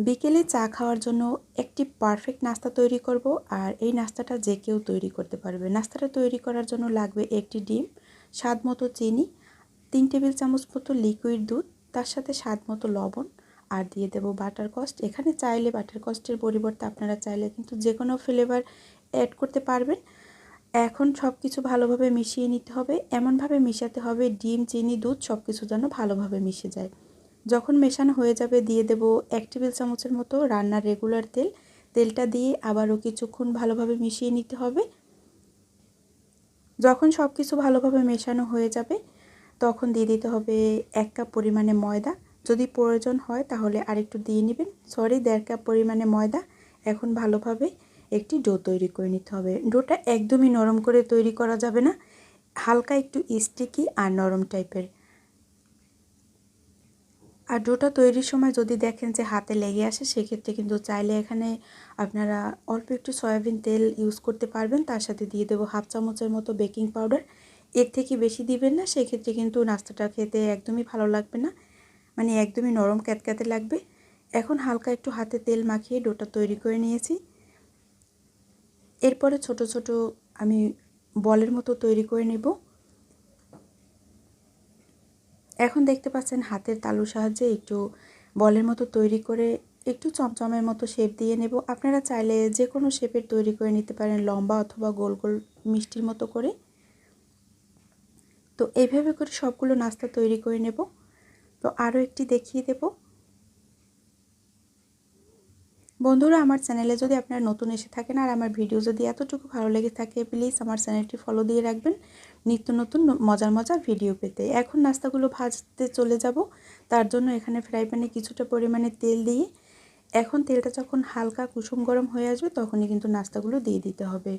বিকেলে চা খাওয়ার জন্য একটি পারফেক্ট নাস্তা তৈরি করব, আর এই নাস্তাটা যে কেউ তৈরি করতে পারবে। নাস্তাটা তৈরি করার জন্য লাগবে একটি ডিম, স্বাদ মতো চিনি, 3 টেবিল চামচ মতো লিকুইড দুধ, তার সাথে স্বাদ মতো লবণ, আর দিয়ে দেব বাটার কস্ট। এখানে চাইলে বাটার কস্টের পরিবর্তে আপনারা চাইলে কিন্তু যে কোনো ফ্লেভার অ্যাড করতে পারবেন। এখন সব কিছু ভালোভাবে মিশিয়ে নিতে হবে। এমনভাবে মিশাতে হবে ডিম, চিনি, দুধ সব কিছু যেন ভালোভাবে মিশে যায়। যখন মেশানো হয়ে যাবে দিয়ে দেব 1 টেবিল চামচের মতো রান্নার রেগুলার তেল। তেলটা দিয়ে আবারও কিছুক্ষণ ভালোভাবে মিশিয়ে নিতে হবে। যখন সব কিছু ভালোভাবে মেশানো হয়ে যাবে তখন দিয়ে দিতে হবে 1 কাপ পরিমাণে ময়দা। যদি প্রয়োজন হয় তাহলে আরেকটু দিয়ে নেবেন। 1.5 কাপ পরিমাণে ময়দা। এখন ভালোভাবে একটি ডো তৈরি করে নিতে হবে। ডোটা একদমই নরম করে তৈরি করা যাবে না, হালকা একটু স্টিকি আর নরম টাইপের। আর ডোটা তৈরির সময় যদি দেখেন যে হাতে লেগে আসে, সেক্ষেত্রে কিন্তু চাইলে এখানে আপনারা অল্প একটু সয়াবিন তেল ইউজ করতে পারবেন। তার সাথে দিয়ে দেবো 1/2 চামচের মতো বেকিং পাউডার। এর থেকে বেশি দিবেন না, সেক্ষেত্রে কিন্তু নাস্তাটা খেতে একদমই ভালো লাগবে না, মানে একদমই নরম ক্যাতক্যাতে লাগবে। এখন হালকা একটু হাতে তেল মাখিয়ে ডোটা তৈরি করে নিয়েছি। এরপরে ছোট ছোট আমি বলের মতো তৈরি করে নেব। এখন দেখতে পাচ্ছেন হাতের তালুর সাহায্যে একটু বলের মতো তৈরি করে একটু চমচমের মতো শেপ দিয়ে নেব। আপনারা চাইলে যে কোনো শেপের তৈরি করে নিতে পারেন, লম্বা অথবা গোল গোল মিষ্টির মতো করে। তো এইভাবে করে সবগুলো নাস্তা তৈরি করে নেব। তো আরও একটি দেখিয়ে দেব। বন্ধুরা, আমার চ্যানেলে যদি আপনারা নতুন এসে থাকেন আর আমার ভিডিও যদি এতটুকু ভালো লেগে থাকে, প্লিজ আমার চ্যানেলটি ফলো দিয়ে রাখবেন নিত্য নতুন মজার মজার ভিডিও পেতে। এখন নাস্তাগুলো ভাজতে চলে যাব। তার জন্য এখানে ফ্রাই প্যানে কিছুটা পরিমাণে তেল দিয়ে, এখন তেলটা যখন হালকা কুসুম গরম হয়ে আসবে তখনই কিন্তু নাস্তাগুলো দিয়ে দিতে হবে।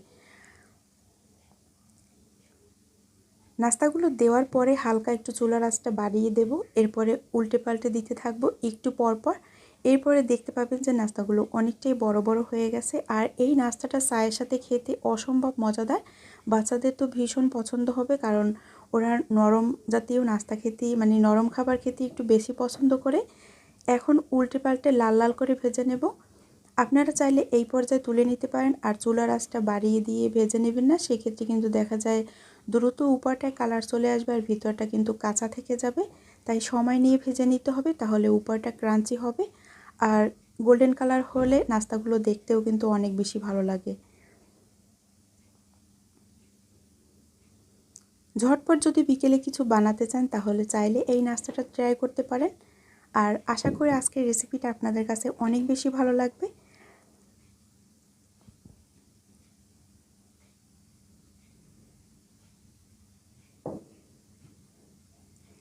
নাস্তাগুলো দেওয়ার পরে হালকা একটু চুলার আঁচটা বাড়িয়ে দেব। এরপরে উল্টে পাল্টে দিতে থাকবো একটু পরপর। এরপরে দেখতে পাবেন যে নাস্তাগুলো অনেকটাই বড় বড় হয়ে গেছে। আর এই নাস্তাটা চায়ের সাথে খেতে অসম্ভব মজাদার। বাচ্চাদের তো ভীষণ পছন্দ হবে, কারণ ওরা নরম জাতীয় নাস্তা খেতে, মানে নরম খাবার খেতে একটু বেশি পছন্দ করে। এখন উল্টে পাল্টে লাল লাল করে ভেজে নেব। আপনারা চাইলে এই পর্যায়ে তুলে নিতে পারেন, আর চুলার আঁচটা বাড়িয়ে দিয়ে ভেজে নেবেন না, সেক্ষেত্রে কিন্তু দেখা যায় দ্রুত উপরটায় কালার চলে আসবে আর ভিতরটা কিন্তু কাঁচা থেকে যাবে। তাই সময় নিয়ে ভেজে নিতে হবে, তাহলে উপরটা ক্রাঞ্চি হবে। আর গোল্ডেন কালার হলে নাস্তাগুলো দেখতেও কিন্তু অনেক বেশি ভালো লাগে। ঝটপট যদি বিকেলে কিছু বানাতে চান তাহলে চাইলে এই নাস্তাটা ট্রাই করতে পারেন। আর আশা করি আজকের রেসিপিটা আপনাদের কাছে অনেক বেশি ভালো লাগবে।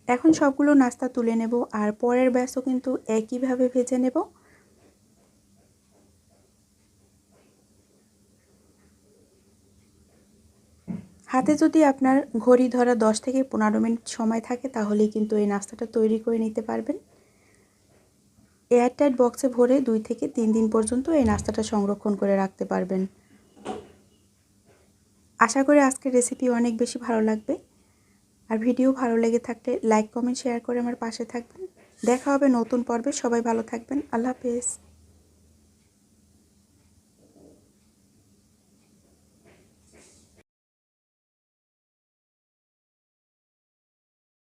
এখন সবগুলো নাস্তা তুলে নেব, আর পরের ব্যাচও কিন্তু একইভাবে ভেজে নেব। হাতে যদি আপনার ঘড়ি ধরা 10 থেকে 15 মিনিট সময় থাকে তাহলেই কিন্তু এই নাস্তাটা তৈরি করে নিতে পারবেন। এয়ারটাইট বক্সে ভরে 2 থেকে 3 দিন পর্যন্ত এই নাস্তাটা সংরক্ষণ করে রাখতে পারবেন। আশা করি আজকের রেসিপি অনেক বেশি ভালো লাগবে। আর ভিডিও ভালো লেগে থাকলে লাইক, কমেন্ট, শেয়ার করে আমার পাশে থাকবেন। দেখা হবে নতুন পর্বে। সবাই ভালো থাকবেন। আল্লাহ হাফেজ।